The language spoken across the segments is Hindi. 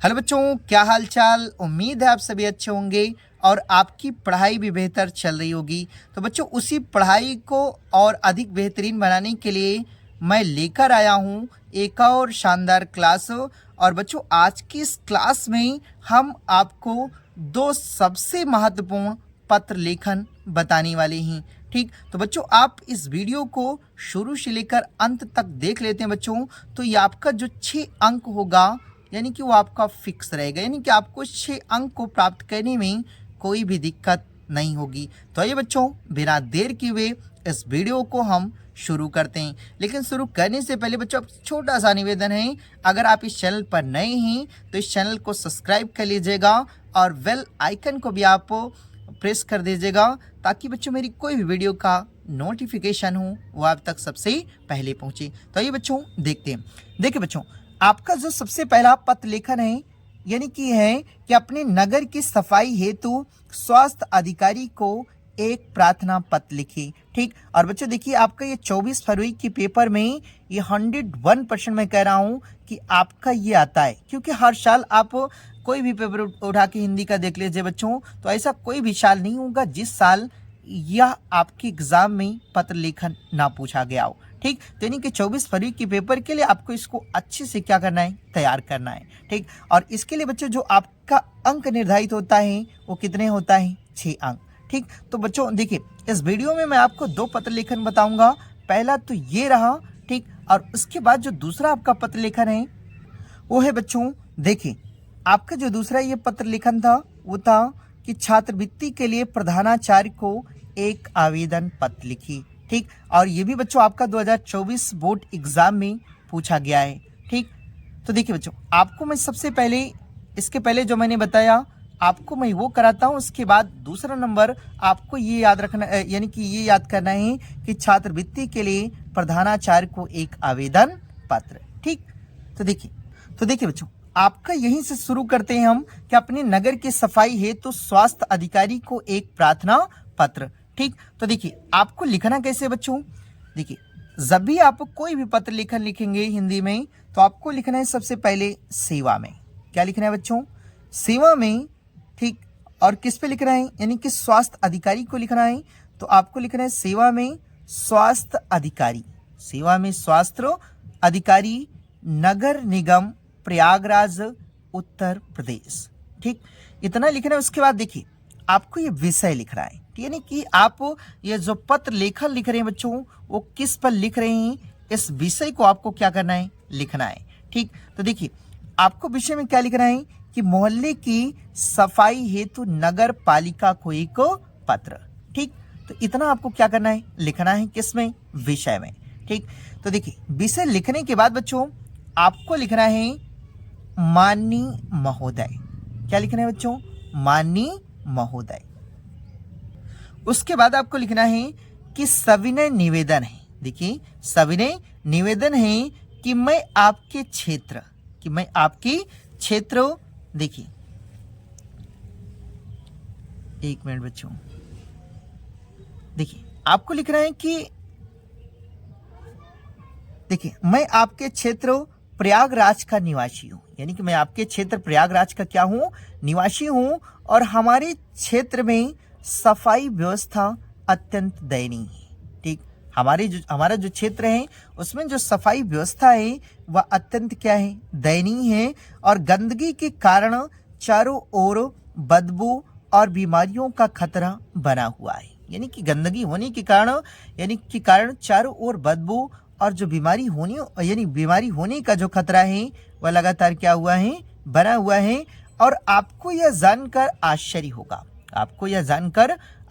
हेलो बच्चों, क्या हाल चाल। उम्मीद है आप सभी अच्छे होंगे और आपकी पढ़ाई भी बेहतर चल रही होगी। तो बच्चों, उसी पढ़ाई को और अधिक बेहतरीन बनाने के लिए मैं लेकर आया हूँ एक और शानदार क्लास। और बच्चों, आज की इस क्लास में हम आपको दो सबसे महत्वपूर्ण पत्र लेखन बताने वाले हैं। ठीक, तो बच्चों आप इस वीडियो को शुरू से लेकर अंत तक देख लेते हैं बच्चों, तो ये आपका जो 6 अंक होगा यानी कि वो आपका फिक्स रहेगा, यानी कि आपको 6 अंक को प्राप्त करने में कोई भी दिक्कत नहीं होगी। तो आइए बच्चों, बिना देर किए हुए इस वीडियो को हम शुरू करते हैं। लेकिन शुरू करने से पहले बच्चों छोटा सा निवेदन है, अगर आप इस चैनल पर नए हैं तो इस चैनल को सब्सक्राइब कर लीजिएगा और बेल आइकन को भी आप प्रेस कर दीजिएगा, ताकि बच्चों मेरी कोई भी वीडियो का नोटिफिकेशन हो वो आप तक सबसे पहले पहुंचे। तो आइए बच्चों देखते हैं। देखिए बच्चों, आपका जो सबसे पहला पत्र लेखन है यानी कि है कि अपने नगर की सफाई हेतु स्वास्थ्य अधिकारी को एक प्रार्थना पत्र लिखी। ठीक, और बच्चों देखिए, आपका ये 24 फरवरी की पेपर में ये 101% मैं कह रहा हूँ कि आपका ये आता है, क्योंकि हर साल आप कोई भी पेपर उठा के हिंदी का देख लीजिए बच्चों, तो ऐसा कोई भी साल नहीं होगा जिस साल यह आपके एग्जाम में पत्र लेखन ना पूछा गया हो। ठीक, तो यानी कि 24 फरवरी के पेपर के लिए आपको इसको अच्छे से क्या करना है, तैयार करना है। ठीक, और इसके लिए बच्चों जो आपका अंक निर्धारित होता है वो कितने होता है, 6 अंक। ठीक, तो बच्चों देखिए, इस वीडियो में मैं आपको 2 पत्र लेखन बताऊंगा। पहला तो ये रहा, ठीक, और उसके बाद जो दूसरा आपका पत्र लेखन है वो है बच्चों, देखिए आपका जो दूसरा ये पत्र लेखन था वो था कि छात्रवृत्ति के लिए प्रधानाचार्य को एक आवेदन पत्र लिखी। ठीक, और ये भी बच्चों आपका 2024 बोर्ड एग्जाम में पूछा गया है। ठीक, तो देखिए बच्चों, आपको मैं सबसे पहले इसके पहले जो मैंने बताया आपको मैं वो कराता हूँ, उसके बाद दूसरा नंबर आपको ये याद रखना यानी कि ये याद करना है कि छात्रवृत्ति के लिए प्रधानाचार्य को एक आवेदन पत्र। ठीक, तो देखिए बच्चों, आपका यहीं से शुरू करते हैं हम कि अपने नगर की सफाई हेतु तो स्वास्थ्य अधिकारी को एक प्रार्थना पत्र। ठीक, तो देखिए आपको लिखना कैसे बच्चों, देखिए जब भी आप कोई भी पत्र लेखन लिखेंगे हिंदी में तो आपको लिखना है सबसे पहले सेवा में। क्या लिखना है बच्चों, सेवा में। ठीक, और किस पे लिखना है, यानी कि स्वास्थ्य अधिकारी को लिखना है, तो आपको लिखना है सेवा में स्वास्थ्य अधिकारी, सेवा में स्वास्थ्य अधिकारी, नगर निगम प्रयागराज उत्तर प्रदेश। ठीक, इतना लिखना है। उसके बाद देखिए आपको ये विषय लिखना है, यानी कि आप ये जो पत्र लेखन लिख रहे हैं बच्चों वो किस पर लिख रहे हैं, इस विषय को आपको क्या करना है, लिखना है। ठीक, तो देखिए आपको विषय में क्या लिखना है कि मोहल्ले की सफाई हेतु नगर पालिका को एक पत्र। ठीक, तो इतना आपको क्या करना है, लिखना है किसमें, विषय में। ठीक, तो देखिए विषय लिखने के बाद बच्चों आपको लिखना है माननीय महोदय। क्या लिखना है बच्चों, माननीय महोदय। उसके बाद आपको लिखना है कि सविनय निवेदन है। देखिए सविनय निवेदन है कि मैं आपके क्षेत्र, देखिए एक मिनट बच्चों, देखिए आपको लिखना है कि देखिए मैं आपके क्षेत्र प्रयागराज का निवासी हूं, यानी कि मैं आपके क्षेत्र प्रयागराज का क्या हूं, निवासी हूं, और हमारे क्षेत्र में सफाई व्यवस्था अत्यंत दयनीय है। ठीक, हमारा जो क्षेत्र है उसमें जो सफाई व्यवस्था है वह अत्यंत क्या है, दयनीय है, और गंदगी के कारण चारों ओर बदबू और बीमारियों का खतरा बना हुआ है। यानी कि गंदगी होने के कारण चारों ओर बदबू और जो बीमारी होने का जो खतरा है वह लगातार क्या हुआ है, बना हुआ है। और आपको यह जानकर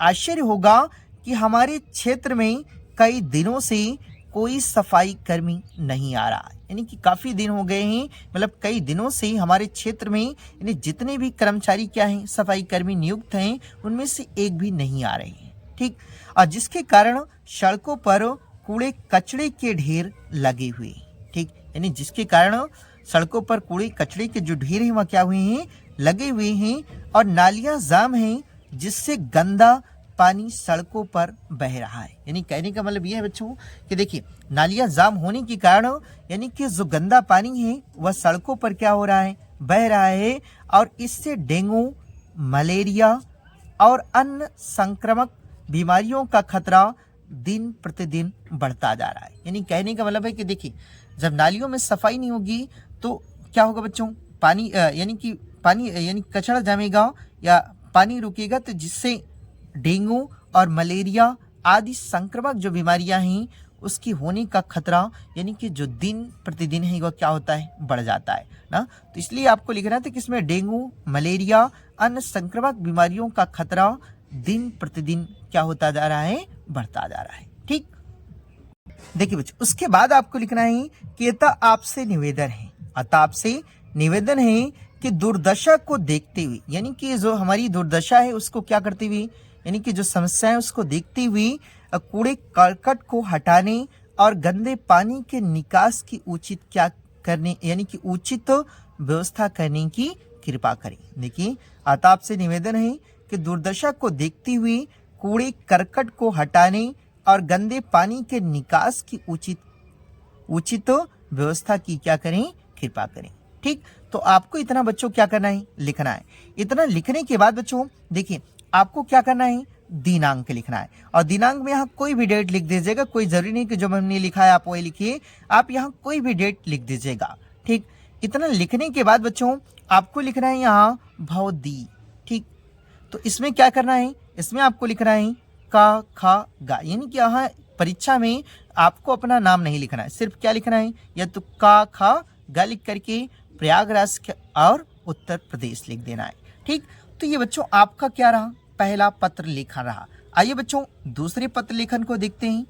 आश्चर्य होगा कि हमारे क्षेत्र में कई दिनों से कोई सफाई कर्मी नहीं आ रहा, यानी कि काफी दिन हो गए हैं, मतलब कई दिनों से हमारे क्षेत्र में यानी जितने भी कर्मचारी क्या हैं, सफाई कर्मी नियुक्त हैं, उनमें से एक भी नहीं आ रहे हैं। ठीक, और जिसके कारण सड़कों पर कूड़े कचड़े के ढेर लगे हुए। ठीक, यानी जिसके कारण सड़कों पर कूड़े कचड़े के जो ढेर हैं वह क्या हुए हैं, लगे हुए हैं, और नालियां जाम हैं, जिससे गंदा पानी सड़कों पर बह रहा है। यानी कहने का मतलब यह है बच्चों कि देखिए नालियां जाम होने के कारण यानी कि जो गंदा पानी है वह सड़कों पर क्या हो रहा है, बह रहा है और इससे डेंगू, मलेरिया और अन्य संक्रामक बीमारियों का खतरा दिन प्रतिदिन बढ़ता जा रहा है। यानी कहने का मतलब है कि देखिए, जब नालियों में सफाई नहीं होगी तो क्या होगा बच्चों, पानी यानी कचरा जमेगा या पानी रुकेगा, तो जिससे डेंगू और मलेरिया आदि संक्रामक जो बीमारियां हैं उसकी होने का खतरा यानी कि जो दिन प्रतिदिन है वो क्या होता है, बढ़ जाता है ना। तो इसलिए आपको लिखना था कि इसमें डेंगू, मलेरिया, अन्य संक्रामक बीमारियों का खतरा दिन प्रतिदिन क्या होता जा रहा है, बढ़ता जा रहा है। ठीक, देखिए बच्चों, उसके बाद आपको लिखना है कि आपसे निवेदन है कि दुर्दशा को देखते हुए, यानी कि जो हमारी दुर्दशा है उसको क्या करते हुए, यानी कि जो समस्या है उसको देखते हुए कूड़े करकट को हटाने और गंदे पानी के निकास की उचित क्या करने, यानी कि उचित व्यवस्था करने की कृपा करें। देखिए, आपसे निवेदन है कि दुर्दशा को देखते हुए कूड़े करकट को हटाने और गंदे पानी के निकास की उचित व्यवस्था की क्या करें, कृपा करें। ठीक, तो आपको इतना बच्चों क्या करना है, लिखना है। इतना लिखने के बाद बच्चों देखिए आपको क्या करना है, दिनांक लिखना है। और दिनांक में यहाँ कोई भी डेट लिख दीजिएगा, कोई जरूरी नहीं कि जो हमने लिखा है आप वही लिखिए, आप यहाँ कोई भी डेट लिख दीजिएगा। ठीक, इतना लिखने के बाद बच्चों आपको लिखना है यहाँ भवदी। ठीक, तो इसमें क्या करना है, इसमें आपको लिखना है का, खा, गा, यानी कि यहाँ परीक्षा में आपको अपना नाम नहीं लिखना है, सिर्फ क्या लिखना है, या तो का, खा, गा लिख करके प्रयागराज और उत्तर प्रदेश लिख देना है। ठीक, तो ये बच्चों आपका क्या रहा, पहला पत्र लेखन रहा। आइए बच्चों दूसरे पत्र लेखन को देखते हैं।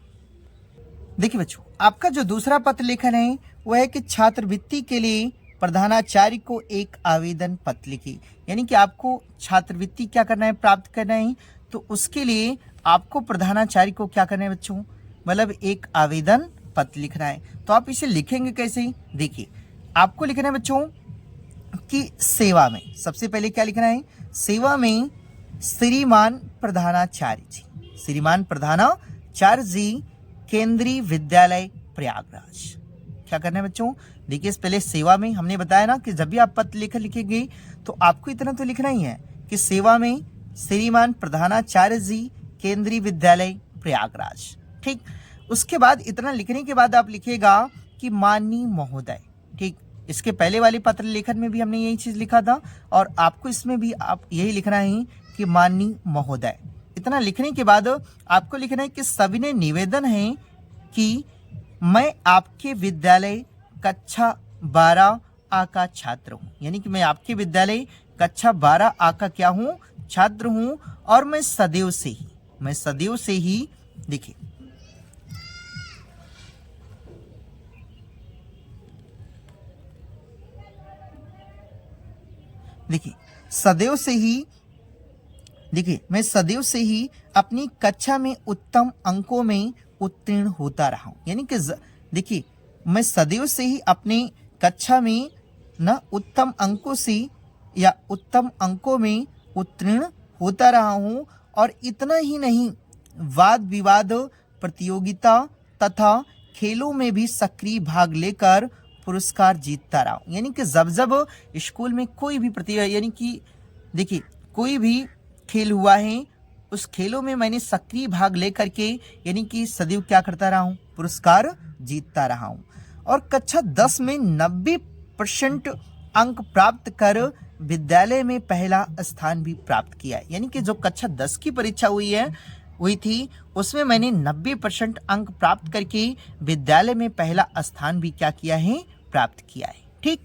देखिए बच्चों, आपका जो दूसरा पत्र लेखन है वह है कि छात्रवृत्ति के लिए प्रधानाचार्य को एक आवेदन पत्र लिखिए। यानी कि आपको छात्रवृत्ति क्या करना है, प्राप्त करना है, तो उसके लिए आपको प्रधानाचार्य को क्या करना है बच्चों, मतलब एक आवेदन पत्र लिखना है। तो आप इसे लिखेंगे कैसे, देखिए आपको लिखना है बच्चों कि सेवा में, सबसे पहले क्या लिखना है, सेवा में श्रीमान प्रधानाचार्य जी, श्रीमान प्रधानाचार्य जी, केंद्रीय विद्यालय प्रयागराज। क्या करना है बच्चों, देखिए पहले सेवा में हमने बताया ना कि जब भी आप पत्र लिखेंगे तो आपको इतना तो लिखना ही है कि सेवा में श्रीमान प्रधानाचार्य जी, केंद्रीय विद्यालय प्रयागराज। ठीक, उसके बाद इतना लिखने के बाद आप लिखिएगा कि माननीय महोदय। ठीक, इसके पहले वाले पत्र लेखन में भी हमने यही चीज लिखा था और आपको इसमें भी आप यही लिखना है कि माननीय महोदय। इतना लिखने के बाद आपको लिखना है कि सविनय निवेदन है कि मैं आपके विद्यालय कक्षा 12 आ का छात्र हूँ, यानी कि मैं आपके विद्यालय कक्षा 12 आ का क्या हूँ, छात्र हूँ, और मैं सदैव से ही देखिए मैं सदैव से ही अपनी कक्षा में उत्तम अंकों में उत्तीर्ण होता रहा हूँ। यानी कि देखिए मैं सदैव से ही अपने कक्षा में न उत्तम अंकों में उत्तीर्ण होता रहा हूँ, और इतना ही नहीं, वाद विवाद प्रतियोगिता तथा खेलों में भी सक्रिय भाग लेकर पुरस्कार जीतता रहा हूँ। यानी कि जब स्कूल में कोई भी यानी कि देखिए कोई भी खेल हुआ है, उस खेलों में मैंने सक्रिय भाग लेकर के यानी कि सदैव क्या करता रहा हूँ, पुरस्कार जीतता रहा हूँ। और कक्षा 10 में 90% अंक प्राप्त कर विद्यालय में पहला स्थान भी प्राप्त किया है। यानी कि जो कक्षा 10 की परीक्षा हुई थी उसमें मैंने 90% अंक प्राप्त करके विद्यालय में पहला स्थान भी क्या किया है, प्राप्त किया है। ठीक,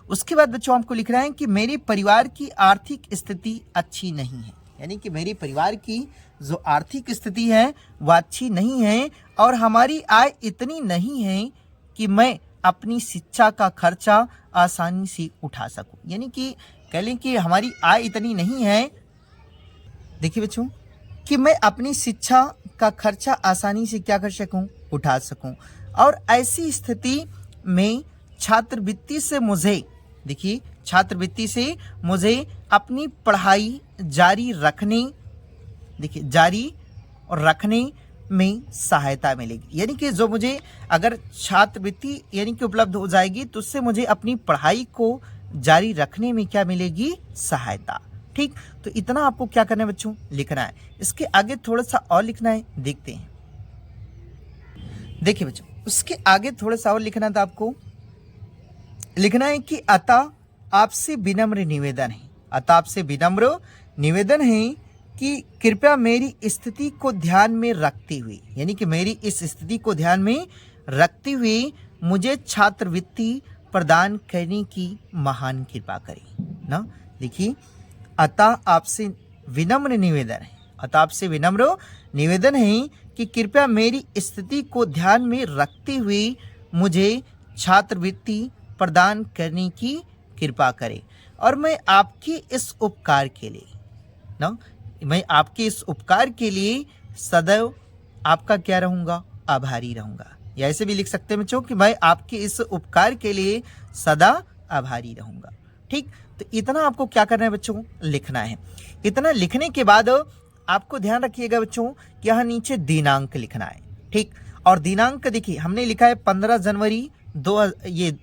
उसके बाद बच्चों आपको लिखना है कि मेरे परिवार की आर्थिक स्थिति अच्छी नहीं है। यानी कि मेरे परिवार की जो आर्थिक स्थिति है वह अच्छी नहीं है, और हमारी आय इतनी नहीं है कि मैं अपनी शिक्षा का खर्चा आसानी से उठा सकूं। यानी कि कह लें कि हमारी आय इतनी नहीं है, देखिए बच्चों, कि मैं अपनी शिक्षा का खर्चा आसानी से क्या कर सकूं, उठा सकूं। और ऐसी स्थिति में छात्रवृत्ति से मुझे अपनी पढ़ाई जारी रखने में सहायता मिलेगी। यानी कि जो मुझे अगर छात्रवृत्ति यानी कि उपलब्ध हो जाएगी तो उससे मुझे अपनी पढ़ाई को जारी रखने में क्या मिलेगी, सहायता। ठीक, तो इतना आपको क्या करना है बच्चों, लिखना है। इसके आगे थोड़ा सा और लिखना है, देखते हैं। देखिए बच्चों, उसके आगे थोड़ा सा और लिखना था आपको, लिखना है कि अतः आपसे विनम्र निवेदन है, अतः आपसे विनम्र निवेदन है कि कृपया मेरी स्थिति को ध्यान में रखते हुए, यानी कि मेरी इस स्थिति को ध्यान में रखते हुए मुझे छात्रवृत्ति प्रदान करने की महान कृपा करें ना। देखिए, अतः आपसे विनम्र निवेदन है, अतः आपसे विनम्र निवेदन है कि कृपया मेरी स्थिति को ध्यान में रखते हुए मुझे छात्रवृत्ति प्रदान करने की कृपा करें, और मैं आपके इस उपकार के लिए ना, मैं आपके इस उपकार के लिए सदैव आपका क्या रहूँगा, आभारी रहूँगा। या ऐसे भी लिख सकते हैं बच्चों कि मैं आपके इस उपकार के लिए सदा आभारी रहूँगा। ठीक, तो इतना आपको क्या करना है बच्चों, लिखना है। इतना लिखने के बाद आपको ध्यान रखिएगा बच्चों कि यहाँ नीचे दिनांक लिखना है। ठीक, और दिनांक देखिए हमने लिखा है 15 जनवरी 2, ये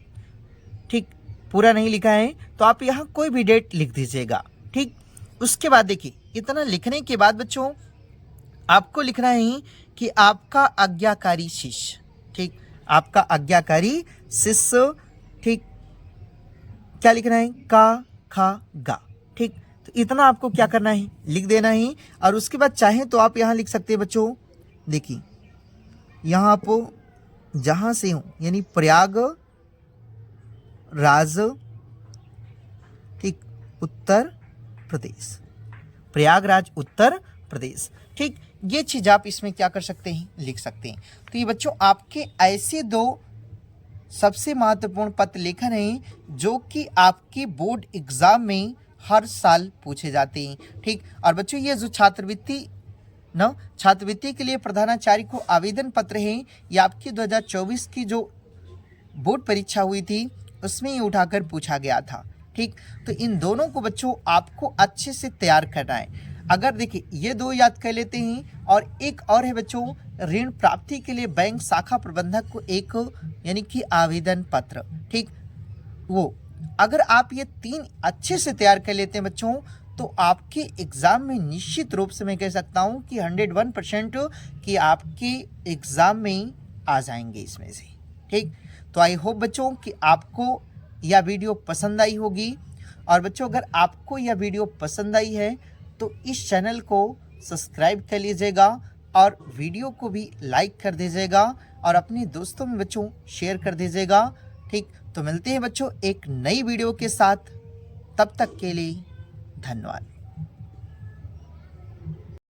ठीक पूरा नहीं लिखा है, तो आप यहाँ कोई भी डेट लिख दीजिएगा। ठीक, उसके बाद देखिए, इतना लिखने के बाद बच्चों आपको लिखना है कि आपका आज्ञाकारी शिष्य। ठीक, आपका आज्ञाकारी शिष्य। ठीक, क्या लिखना है, का खा गा। ठीक, तो इतना आपको क्या करना है, लिख देना है। और उसके बाद चाहे तो आप यहाँ लिख सकते हैं बच्चों, देखिए यहाँ आप जहाँ से हो, यानी प्रयाग राज, ठीक, उत्तर प्रदेश, प्रयागराज उत्तर प्रदेश। ठीक, ये चीज़ आप इसमें क्या कर सकते हैं, लिख सकते हैं। तो ये बच्चों आपके ऐसे 2 सबसे महत्वपूर्ण पत्र लेखन हैं जो कि आपके बोर्ड एग्जाम में हर साल पूछे जाते हैं। ठीक, और बच्चों ये जो छात्रवृत्ति ना, छात्रवृत्ति के लिए प्रधानाचार्य को आवेदन पत्र है, ये आपकी 2024 की जो बोर्ड परीक्षा हुई थी उसमें ये उठाकर पूछा गया था। ठीक, तो इन दोनों को बच्चों आपको अच्छे से तैयार करना है। अगर देखिए ये 2 याद कर लेते हैं, और एक और है बच्चों, ऋण प्राप्ति के लिए बैंक शाखा प्रबंधक को एक यानी कि आवेदन पत्र। ठीक, वो अगर आप ये 3 अच्छे से तैयार कर लेते हैं बच्चों, तो आपके एग्ज़ाम में निश्चित रूप से मैं कह सकता हूँ कि 101% कि आपके एग्ज़ाम में आ जाएंगे इसमें से। ठीक, तो आई होप बच्चों कि आपको यह वीडियो पसंद आई होगी। और बच्चों अगर आपको यह वीडियो पसंद आई है तो इस चैनल को सब्सक्राइब कर लीजिएगा और वीडियो को भी लाइक कर दीजिएगा और अपने दोस्तों में बच्चों शेयर कर दीजिएगा। ठीक, तो मिलते हैं बच्चों एक नई वीडियो के साथ, तब तक के लिए धन्यवाद।